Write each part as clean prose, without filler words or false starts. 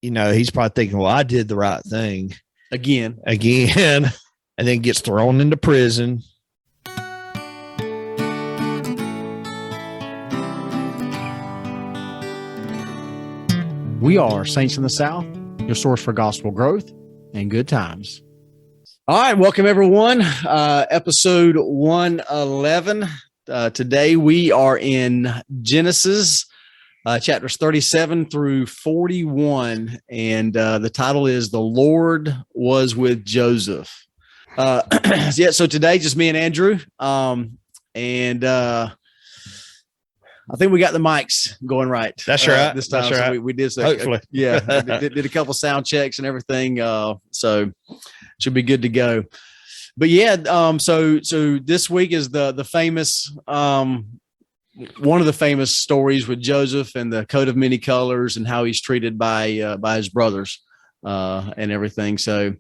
he's probably thinking, well, I did the right thing again, and then gets thrown into prison. We are Saints in the South, your source for gospel growth and good times. All right, welcome everyone. Episode 111. Today we are in Genesis, chapters 37 through 41, and the title is "The Lord Was with Joseph." So today just me and Andrew, and I think we got the mics going right. That's right. This time, That's right. So we did. Hopefully, did a couple sound checks and everything. So should be good to go. But yeah, so this week is the famous one of the famous stories with Joseph and the coat of many colors and how he's treated by his brothers and everything. So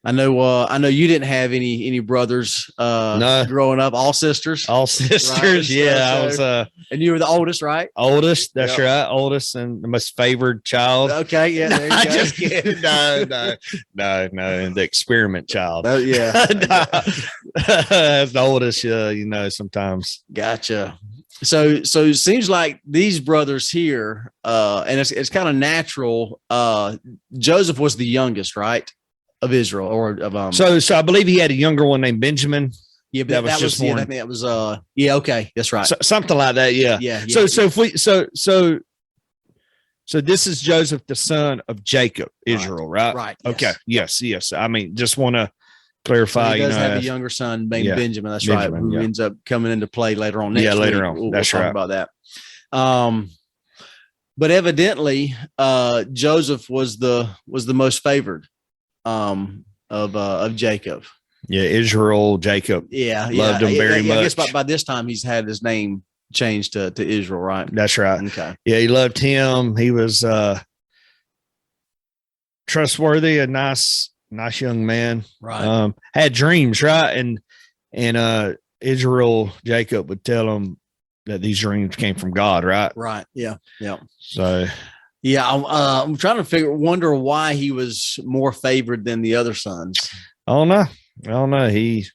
I know you didn't have any brothers no. growing up, all sisters. Right? Yeah. I was and you were the oldest, right? Oldest, that's right. Oldest and the most favored child. Okay, yeah. There you go. Just kidding. No, the experiment child. Yeah. As the oldest, sometimes. Gotcha. So it seems like these brothers here, and it's kind of natural. Joseph was the youngest, right? Of Israel, or of So I believe he had a younger one named Benjamin. Yeah, but that was I think that was okay, that's right. Something like that. Yeah. So if we so this is Joseph, the son of Jacob, Israel, right? Right. Okay. Yes. I mean, just want to clarify. He does have a younger son named Benjamin. That's Benjamin, right. Who ends up coming into play later on. Later on. That's we'll right. Talk about that. But evidently, Joseph was the most favored of Jacob. Yeah, Israel, Jacob. Yeah, loved him very much. I guess by this time he's had his name changed to Israel, right? That's right. Okay. Yeah, he loved him. He was trustworthy, a nice young man. Right. Had dreams, right? And Israel, Jacob would tell him that these dreams came from God, right? Right. Yeah. So. Yeah, I'm trying to wonder why he was more favored than the other sons. I don't know. He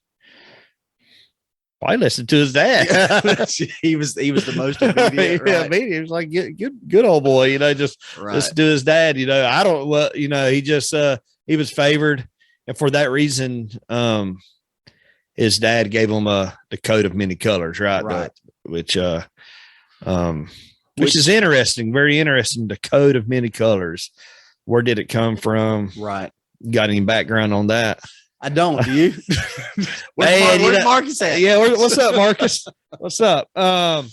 probably listened to his dad. he was the most obedient. Right? Yeah, he was like good old boy. Just listen to his dad. I don't. Well, he just he was favored, and for that reason, his dad gave him the coat of many colors, right? Right. Which is interesting, very interesting. The coat of many colors. Where did it come from? Right. Got any background on that? I don't. Do you? Where's Marcus at? Yeah. What's up, Marcus? What's up? No,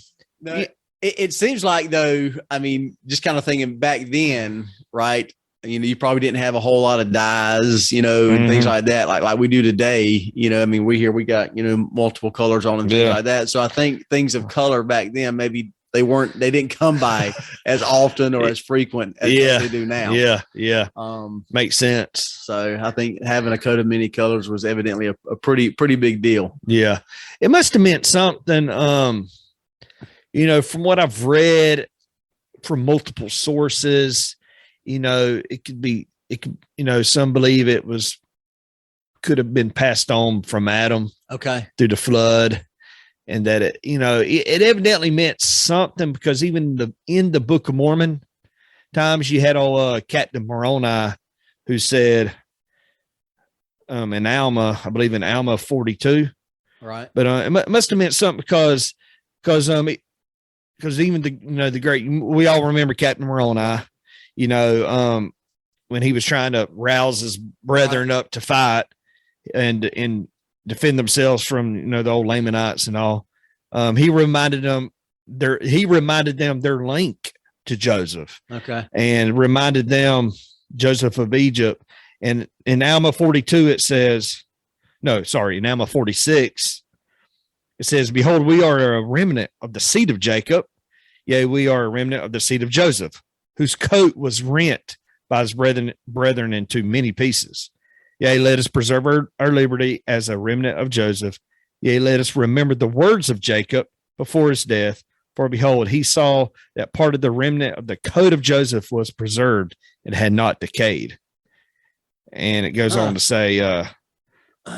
it seems like, though, I mean, just kind of thinking back then, right? You probably didn't have a whole lot of dyes, and things like that, like we do today. I mean, we got, multiple colors on and things like that. So I think things of color back then, maybe they didn't come by as often or as frequent as they do now. Yeah. Makes sense. So I think having a coat of many colors was evidently a pretty big deal. Yeah. It must have meant something, from what I've read from multiple sources, it could, some believe it could have been passed on from Adam. Okay. Through the flood. And that it evidently meant something, because even in the Book of Mormon times, you had old Captain Moroni, who said, in Alma, I believe in Alma 42, right? But it must have meant something because even the great, we all remember Captain Moroni, when he was trying to rouse his brethren up to fight and defend themselves from the old Lamanites and all. He reminded them their link to Joseph. Okay. And reminded them Joseph of Egypt. And in Alma 42 it says, in Alma 46 it says, "Behold, we are a remnant of the seed of Jacob. Yea, we are a remnant of the seed of Joseph, whose coat was rent by his brethren into many pieces. Yea, let us preserve our liberty as a remnant of Joseph. Yea, let us remember the words of Jacob before his death, For behold, he saw that part of the remnant of the coat of Joseph was preserved and had not decayed. And it goes on to say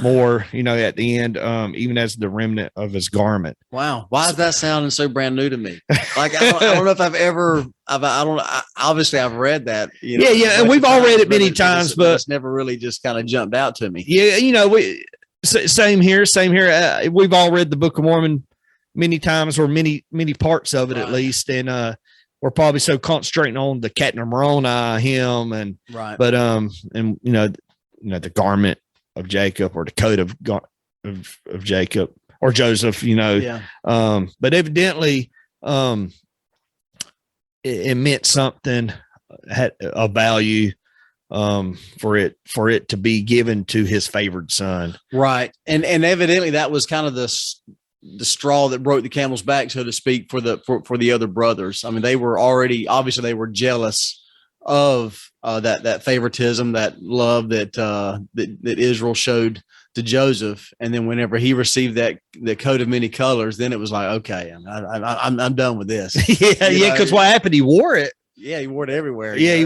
more, at the end, even as the remnant of his garment. Wow. Why is that sounding so brand new to me? Like, I don't know if obviously I've read that. Yeah. And we've all read it many times, but it's never really just kind of jumped out to me. Yeah. Same here. We've all read the Book of Mormon many times, or many parts of it, right, at least. And, we're probably so concentrating on the Catna Moroni hymn and, right. But, and, the garment of Jacob, or the coat of Jacob or Joseph, Yeah. But evidently, it meant something, had a value, for it to be given to his favored son. Right. And evidently that was kind of the straw that broke the camel's back, so to speak, for the other brothers. I mean, they were obviously they were jealous of that favoritism, that love that Israel showed to Joseph. And then whenever he received the coat of many colors, then it was like, okay, I'm done with this. Yeah. Because what happened? He wore it. Yeah, he wore it everywhere. Yeah, he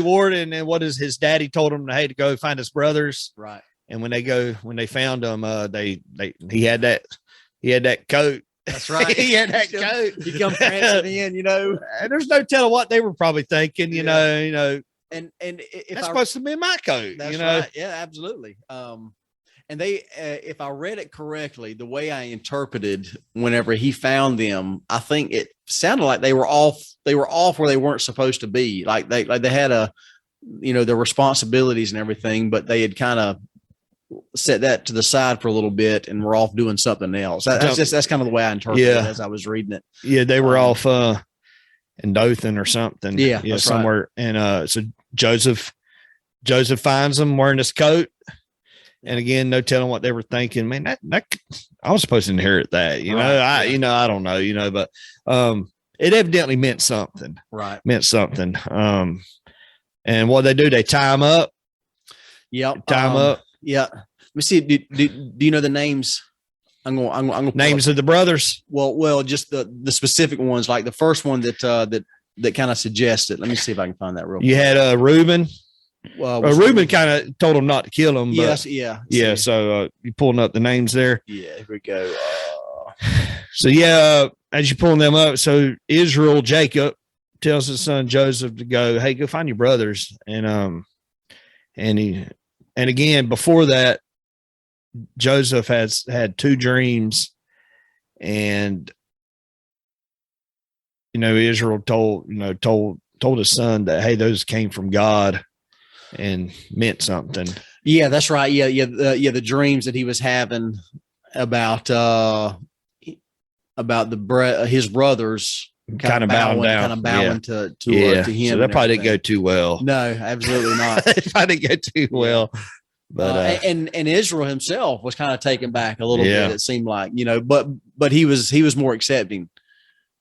wore it, and then what is his daddy told him, hey, to go find his brothers. Right. And when they found him, he had that coat. That's right. He had that coat. He come prancing in, And there's no telling what they were probably thinking, you know. And if that's supposed to be my coat, that's right. Yeah, absolutely. And if I read it correctly, the way I interpreted whenever he found them, I think it sounded like they were off where they weren't supposed to be. Like they had their responsibilities and everything, but they had kind of set that to the side for a little bit and were off doing something else. That's kind of the way I interpreted it as I was reading it. Yeah. They were off, in Dothan or something. Yeah. Somewhere. Right. And, so Joseph finds them wearing his coat. And again, no telling what they were thinking. Man, that I was supposed to inherit that. I don't know. But it evidently meant something. Right. Meant something. And what they do, they tie him up. Yep. Tie him up. Yeah. Let me see. Do you know the names? I'm going names of the brothers. Well, just the specific ones, like the first one that kind of suggested. Let me see if I can find that real quick. You had Reuben. Well, Reuben kind of told him not to kill him. Yes, yeah. Yeah. So you pulling up the names there. Yeah, here we go. So as you pulling them up, so Jacob tells his son Joseph to go, hey, go find your brothers. And again, before that, Joseph has had two dreams, and Israel told his son that, hey, those came from God and meant something. Yeah, that's right. Yeah. The dreams that he was having about his brothers kind of bowing to him. So that probably didn't go too well. No, absolutely not. It probably didn't go too well. But and Israel himself was kind of taken back a little bit. It seemed like, but he was more accepting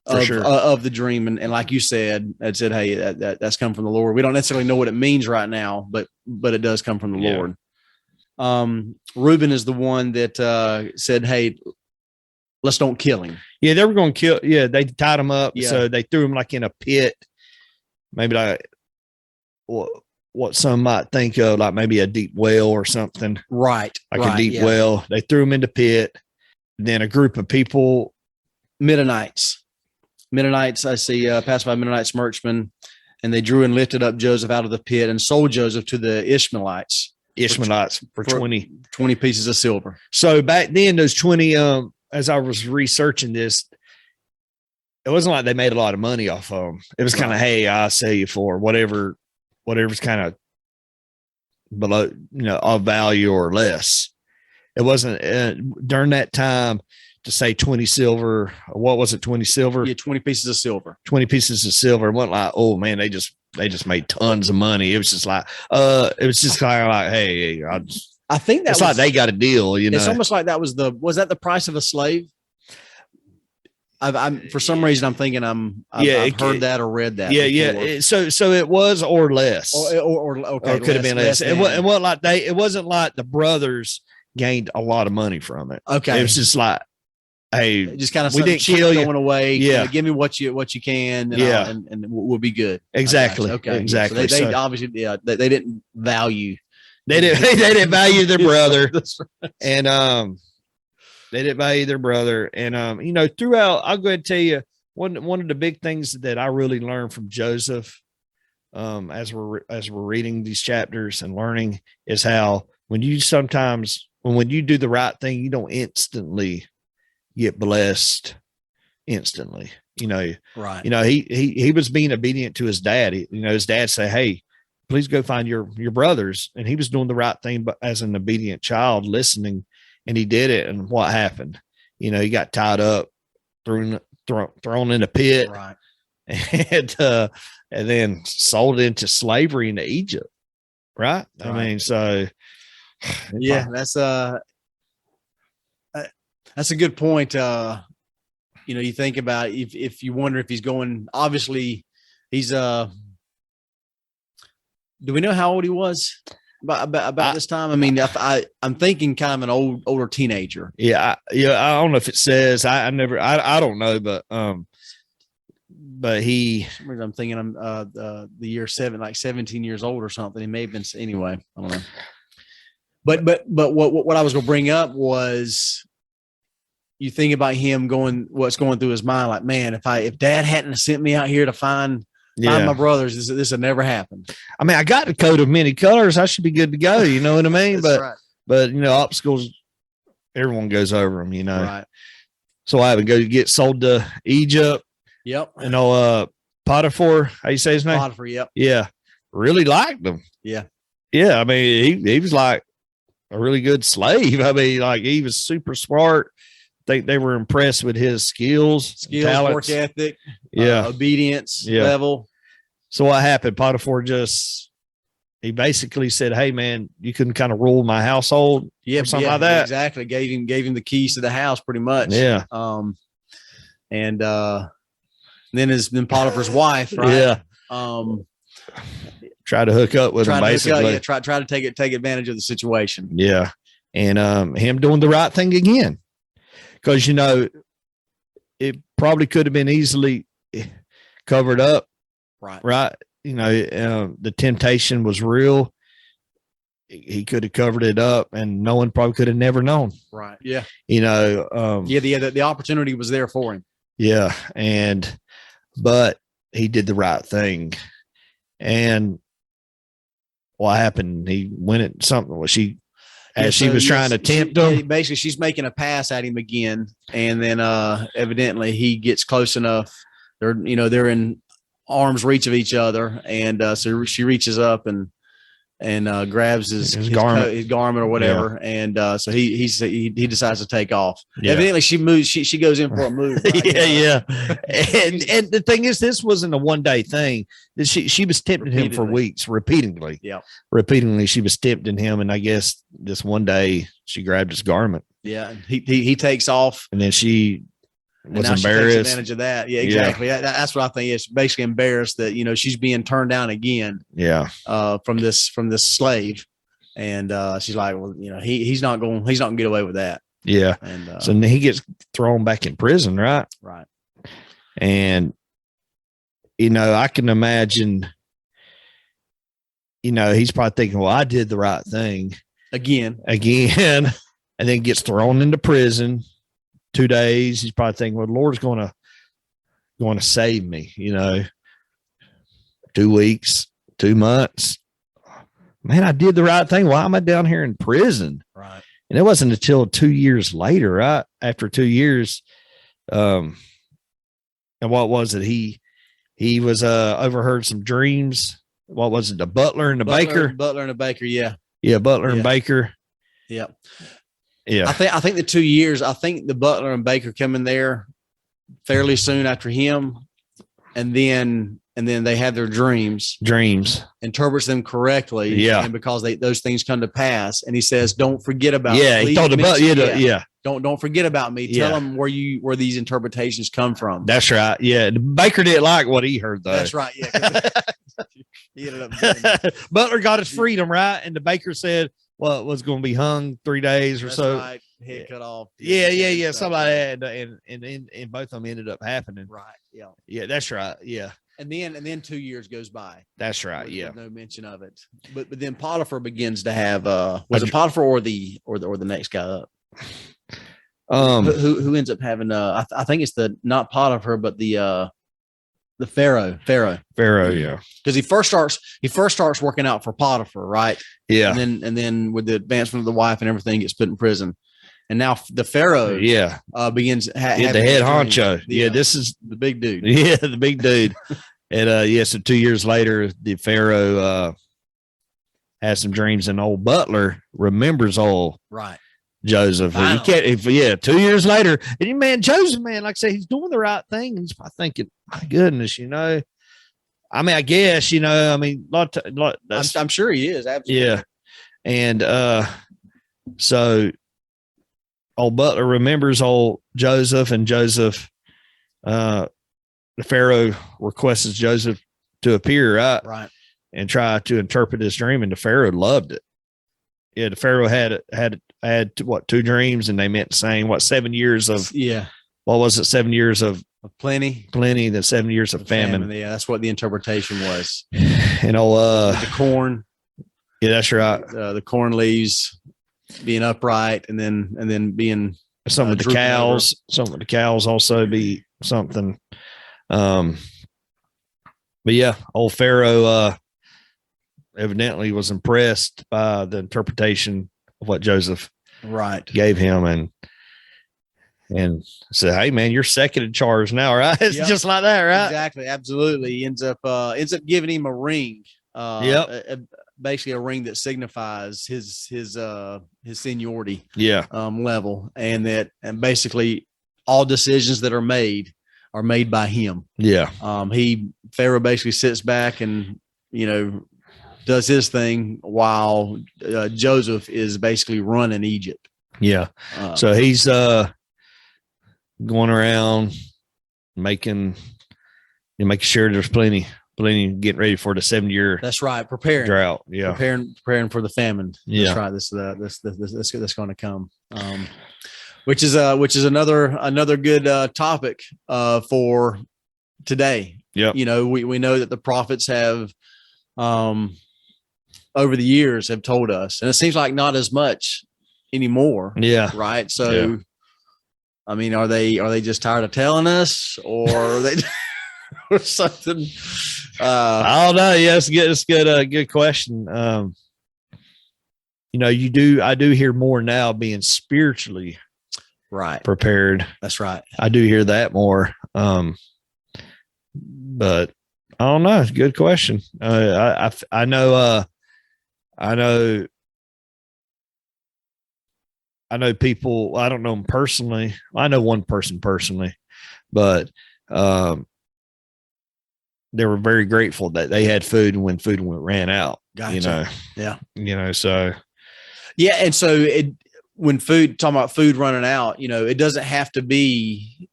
of the dream, and like you said, it said, hey, that's come from the Lord. We don't necessarily know what it means right now, but it does come from the Lord. Reuben is the one that said, hey, let's don't kill him. Yeah, they were going to kill. Yeah, they tied him up, so they threw him like in a pit, maybe like what some might think of, like maybe a deep well or something. Right. Like a deep well. They threw him in the pit. Then a group of people. Mennonites, I see, passed by Mennonites, merchantmen, and they drew and lifted up Joseph out of the pit and sold Joseph to the Ishmaelites for 20 pieces of silver. So back then, those 20, as I was researching this, it wasn't like they made a lot of money off of them. It was kind of, hey, I'll sell you for whatever's kind of below, of value or less. It wasn't during that time to say 20 silver. What was it? 20 silver? Yeah, 20 pieces of silver. 20 pieces of silver. It wasn't like, oh man, they just made tons of money. It was just like, kind of like, hey, I think that's like they got a deal. It's almost like was that the price of a slave? I'm for some reason I'm thinking I've heard that or read that. Yeah, before. Yeah. So it was or less, or okay, it could have been less. It wasn't like the brothers gained a lot of money from it. Okay, it was just like hey, just kind of we didn't kill you. Going away. Yeah. Give me what you can. And yeah. And we'll be good. Exactly. Okay. Exactly. So they obviously, they didn't value. They didn't value their brother. That's right. And, they didn't value their brother. And, you know, throughout, I'll go ahead and tell you one of the big things that I really learned from Joseph, as we're reading these chapters and learning, is how when you do the right thing, you don't instantly get blessed instantly. You know, right. You know, he was being obedient to his dad. His dad said, "Hey, please go find your brothers." And he was doing the right thing, but as an obedient child, listening, and he did it. And what happened? You know, he got tied up, thrown in a pit, right. And then sold into slavery into Egypt. Right. I mean, so yeah, that's a good point. You think about if you wonder if he's going, obviously he's, do we know how old he was about this time? I mean, I'm thinking kind of an older teenager. Yeah. I don't know if it says, I don't know, but I'm thinking the year 17 years old or something. He may have been, anyway, I don't know. But what I was going to bring up was, you think about him what's going through his mind, like, man, if dad hadn't sent me out here to find my brothers, this had never happened. I mean, I got the coat of many colors. I should be good to go. You know what I mean? But obstacles, everyone goes over them, Right. So I would get sold to Egypt. Yep. Potiphar, how you say his name? Potiphar. Yep. Yeah. Really liked him. Yeah. Yeah. I mean, he was like a really good slave. I mean, like, he was super smart. I think they were impressed with his skills, talents, work ethic, obedience Yeah. level. So what happened? Potiphar he basically said, "Hey man, you can kind of rule my household." Yeah. Or something like that. Exactly. Gave him the keys to the house pretty much. Yeah. And then Potiphar's wife, right? Yeah. Try to hook up with him, basically. Try to take advantage of the situation. Yeah. And him doing the right thing again. Because, it probably could have been easily covered up. Right. The temptation was real. He could have covered it up, and no one probably could have never known. Right. Yeah. The opportunity was there for him. Yeah. But he did the right thing. And what happened? He went at something. Was she was trying to tempt him? Basically, she's making a pass at him again. And then evidently he gets close enough. They're in arm's reach of each other. And so she reaches up and grabs his garment or whatever. Yeah. And so he decides to take off. Yeah. Evidently she moves. She goes in for a move. Right? Yeah. And the thing is, this wasn't a one-day thing. She was tempting him for weeks, repeatedly. Yeah. Repeatedly, she was tempting him. And I guess this one day she grabbed his garment. Yeah. He takes off. And then she was embarrassed. She takes advantage of that. Yeah, exactly. Yeah. That's what I think. It's basically embarrassed that she's being turned down again. Yeah. From this slave, and she's like, well, he's not going to get away with that. Yeah. And so then he gets thrown back in prison, right? Right. And I can imagine. He's probably thinking, well, I did the right thing again, and then gets thrown into prison. 2 days. He's probably thinking, well, the Lord's going to save me, 2 weeks, 2 months. Man, I did the right thing. Why am I down here in prison? Right. And it wasn't until 2 years later, right? After 2 years. And what was it? He was, overheard some dreams. What was it? The butler and the baker? Butler and the baker. Yeah. Yeah. Butler and baker. Yeah. Yeah. I think the 2 years, I think the butler and baker come in there fairly soon after him. And then they have their dreams, interprets them correctly. Yeah. And because those things come to pass. And he says, don't forget about me. Yeah. He told the butler, yeah. Don't forget about me. Tell them where these interpretations come from. That's right. Yeah. The baker didn't like what he heard, though. That's right. Yeah. He ended up Butler got his freedom, right? And the baker said, well, it was going to be hung 3 days or so. Right. head cut off. Yeah. Somebody had, and both of them ended up happening. Right. Yeah. Yeah, that's right. Yeah. And then 2 years goes by. That's right. With no mention of it. But then Potiphar begins to have was it Potiphar or the next guy up? Who ends up having I think it's not Potiphar, but the Pharaoh, yeah. Because he first starts working out for Potiphar, right? Yeah. And then with the advancement of the wife and everything, gets put in prison. And now the Pharaoh, begins the head honcho. This is the big dude. Yeah, the big dude. And so 2 years later, the Pharaoh has some dreams, and old Butler remembers old Joseph. He can't. 2 years later, and man, Joseph, man, like I say, he's doing the right thing. And I'm thinking, my goodness, I mean, I guess, I mean, I'm sure he is. Absolutely. Yeah. And so old Butler remembers old Joseph, and Joseph, the Pharaoh requests Joseph to appear, right, and try to interpret his dream, and the Pharaoh loved it. Yeah, the Pharaoh had 2 dreams, and they meant the same. 7 years of what was it? 7 years of plenty, then 7 years of famine. Yeah, that's what the interpretation was. And the corn. Yeah, that's right. The corn leaves being upright, and then being some of the cows. Over. Some of the cows also be something. But yeah, old Pharaoh evidently was impressed by the interpretation of what Joseph gave him, and said, "Hey man, you're second in charge now, right?" It's just like that, right? Exactly, absolutely. He ends up giving him a ring. Basically a ring that signifies his seniority level, and basically all decisions that are made by him. Pharaoh basically sits back and does his thing while Joseph is basically running Egypt. So he's going around making sure there's plenty getting ready for the 7-year. That's right. Preparing drought. Preparing for the famine. That's right. This going to come. Which is another good topic for today. We know that the prophets have over the years have told us, and it seems like not as much anymore. Right. So I mean, are they just tired of telling us, or are they or something? I don't know. Yeah, it's good. Good question. I do hear more now being spiritually prepared. That's right. I do hear that more. But I don't know. It's a good question. I know people. I don't know them personally. I know one person personally, but they were very grateful that they had food when food ran out. Gotcha. So. Yeah. And so when talking about food running out, it doesn't have to be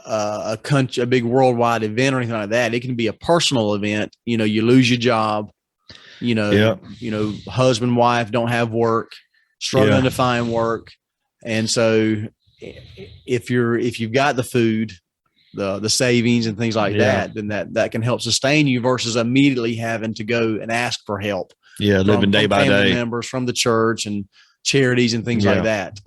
a big worldwide event or anything like that. It can be a personal event. You lose your job, husband, wife don't have work, struggling to find work. And so if you've got the food, the savings and things like that, then that can help sustain you versus immediately having to go and ask for help. Living day by day. Members from the church and charities and things like that,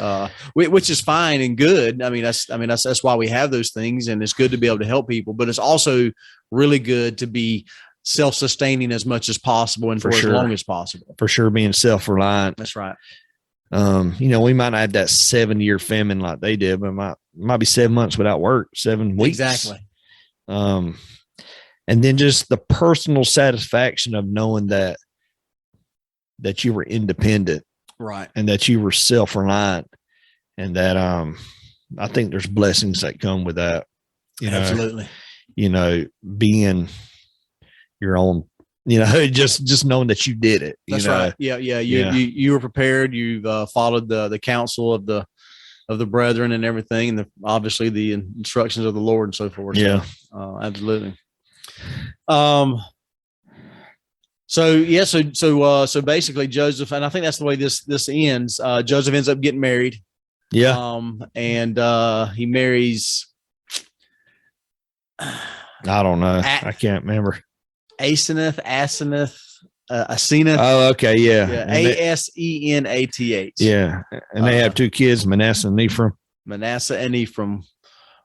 which is fine and good. That's why we have those things, and it's good to be able to help people. But it's also really good to be self-sustaining as much as possible and for as long as possible. For sure, being self-reliant. That's right. We might not have that 7-year famine like they did, but it might be 7 months without work, 7 weeks. Exactly. And then just the personal satisfaction of knowing that you were independent, right, and that you were self-reliant, and that I think there's blessings that come with that. Absolutely. Being your own. Just knowing that you did it. That's right. Yeah. You were prepared. You've followed the counsel of the brethren and everything, and obviously the instructions of the Lord and so forth. Yeah. So, absolutely. So basically Joseph, and I think that's the way this ends. Joseph ends up getting married. Yeah. And he marries I don't know. I can't remember. Asenath, Asenath. Oh, okay. Yeah. Asenath. Yeah. And they have 2 kids, Manasseh and Ephraim. Manasseh and Ephraim.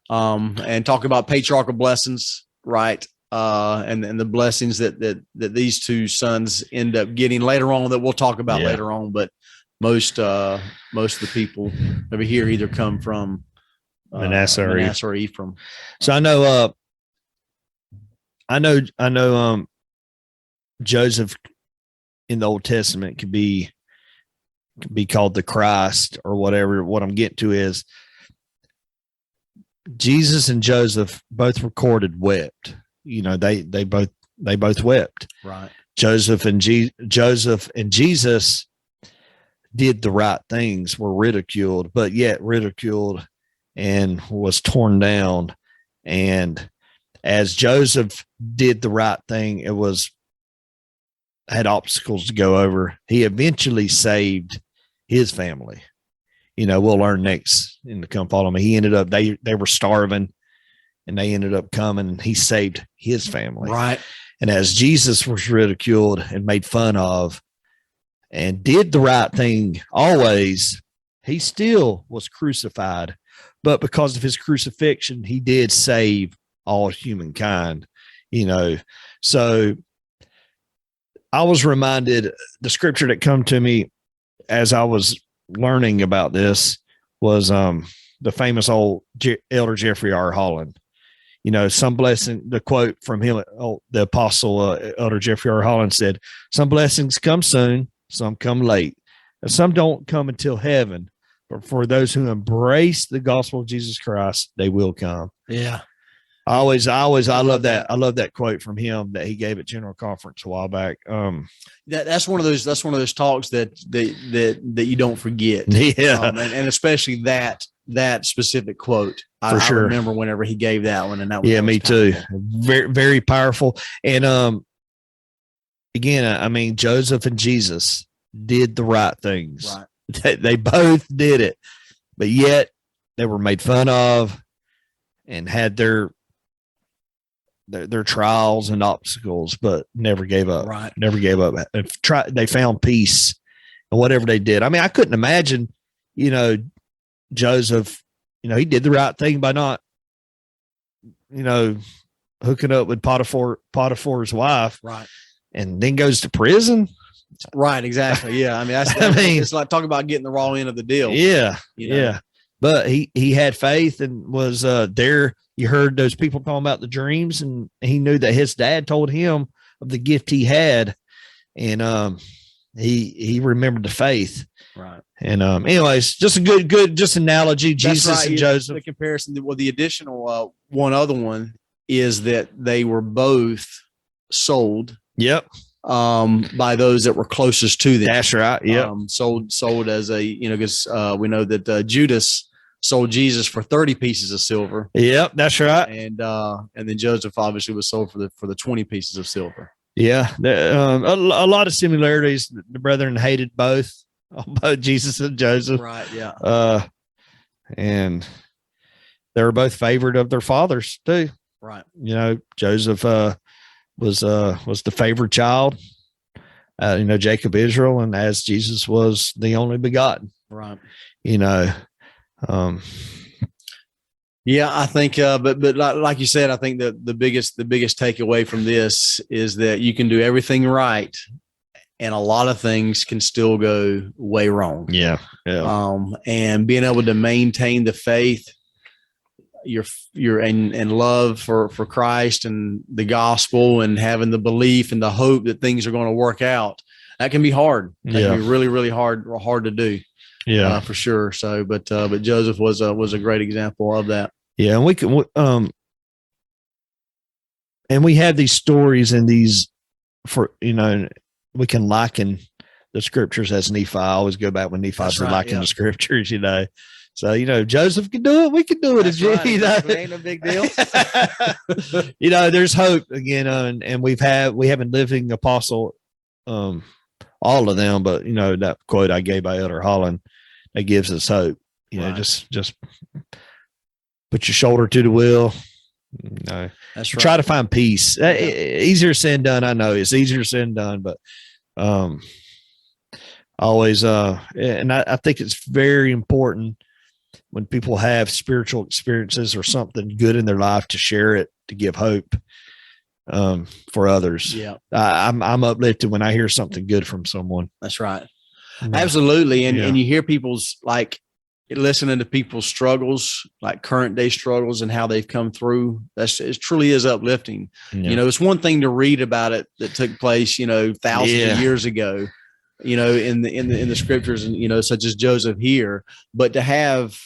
And talk about patriarchal blessings, right? And the blessings that these 2 sons end up getting later on, that we'll talk about later on. But most of the people over here either come from Manasseh or Ephraim. So I know Joseph in the Old Testament could be called the Christ or whatever. What I'm getting to is Jesus and Joseph both recorded wept. You know, they both wept. Right. Joseph and Jesus did the right things, were ridiculed, but yet ridiculed and was torn down. And as Joseph did the right thing, had obstacles to go over. He eventually saved his family. You know, we'll learn next in the Come Follow Me. He ended up, they were starving and they ended up coming and he saved his family. Right. And as Jesus was ridiculed and made fun of and did the right thing always, he still was crucified. But because of his crucifixion, he did save all humankind, you know. So I was reminded, the scripture that come to me as I was learning about this was the famous old Elder Jeffrey R. Holland. You know, some blessing, the quote from him, the apostle Elder Jeffrey R. Holland said, some blessings come soon, some come late, and some don't come until heaven. But for those who embrace the gospel of Jesus Christ, they will come. Yeah. I love that. I love that quote from him that he gave at General Conference a while back. That's one of those talks that you don't forget. Yeah. And especially that specific quote. For sure. I remember whenever he gave that one, and that was, yeah, me too. Very, very powerful. And again, I mean, Joseph and Jesus did the right things. Right. They both did it, but yet they were made fun of and had their trials and obstacles, but never gave up. Right. Never gave up. They found peace in whatever they did. I mean, I couldn't imagine, you know, Joseph, you know, he did the right thing by not, you know, hooking up with Potiphar's wife. Right. And then goes to prison. Right. Exactly. Yeah. I mean, it's like talking about getting the raw end of the deal. Yeah. You know? Yeah. But he had faith and was there. You heard those people talking about the dreams, and he knew that his dad told him of the gift he had, and he remembered the faith. Right. And anyways, just a good analogy. Jesus right. and Joseph. The comparison. Well, the additional one other one is that they were both sold. Yep. By those that were closest to them. That's right. Yeah. Sold as a, you know, because we know that Judas sold Jesus for 30 pieces of silver. Yep, that's right. And then Joseph obviously was sold for the 20 pieces of silver. Yeah, a lot of similarities. The brethren hated both Jesus and Joseph. Right. Yeah. And they were both favored of their fathers too. Right. You know, Joseph was the favored child. You know, Jacob Israel, and as Jesus was the only begotten. Right. You know. Yeah, I think, but like you said, I think that the biggest takeaway from this is that you can do everything right, and a lot of things can still go way wrong. Yeah. Yeah. And being able to maintain the faith, your and love for Christ and the gospel, and having the belief and the hope that things are going to work out, that can be hard. That can be really, really hard to do. Yeah, for sure. So, but Joseph was a great example of that. Yeah. And we can, and we have these stories and these, for, you know, we can liken the scriptures as Nephi. I always go back when Nephi's liking the scriptures, you know. So, you know, Joseph can do it. We can do it. That's right. You know? It ain't a big deal. You know, there's hope again. And we have a living apostle, all of them, but you know, that quote I gave by Elder Holland, that gives us hope. just put your shoulder to the wheel. No, that's right. Try to find peace. Easier said than done. I know it's easier said than done, but always and I think it's very important when people have spiritual experiences or something good in their life to share it, to give hope for others. Yeah. I'm uplifted when I hear something good from someone. That's right. Yeah. Absolutely. And you hear people's, like, listening to people's struggles, like current day struggles and how they've come through. It truly is uplifting. Yeah. It's one thing to read about it that took place, thousands of years ago, in the scriptures, and, such as Joseph here, but to have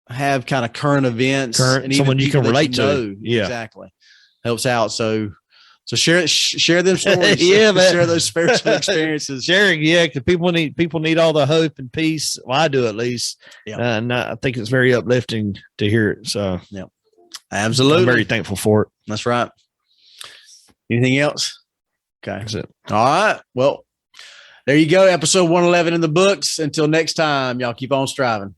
kind of current events, and someone you can relate to. Yeah, exactly. Helps out. So share them stories. Yeah, man. Share those spiritual experiences. Sharing, because people need all the hope and peace. Well, I do at least. Yeah. And I think it's very uplifting to hear it. So yeah, absolutely. I'm very thankful for it. That's right. Anything else? Okay. That's it. All right. Well, there you go. Episode 111 in the books. Until next time, y'all keep on striving.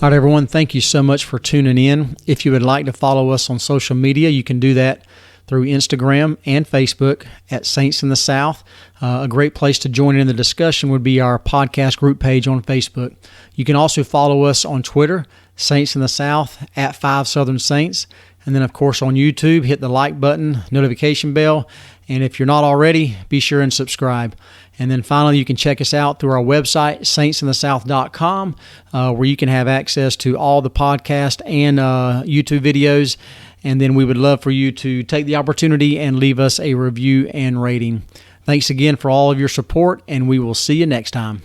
All right, everyone. Thank you so much for tuning in. If you would like to follow us on social media, you can do that through Instagram and Facebook at Saints in the South. A great place to join in the discussion would be our podcast group page on Facebook. You can also follow us on Twitter, Saints in the South, at 5 Southern Saints. And then, of course, on YouTube, hit the like button, notification bell. And if you're not already, be sure and subscribe. And then finally, you can check us out through our website, saintsinthesouth.com, where you can have access to all the podcast and YouTube videos. And then we would love for you to take the opportunity and leave us a review and rating. Thanks again for all of your support, and we will see you next time.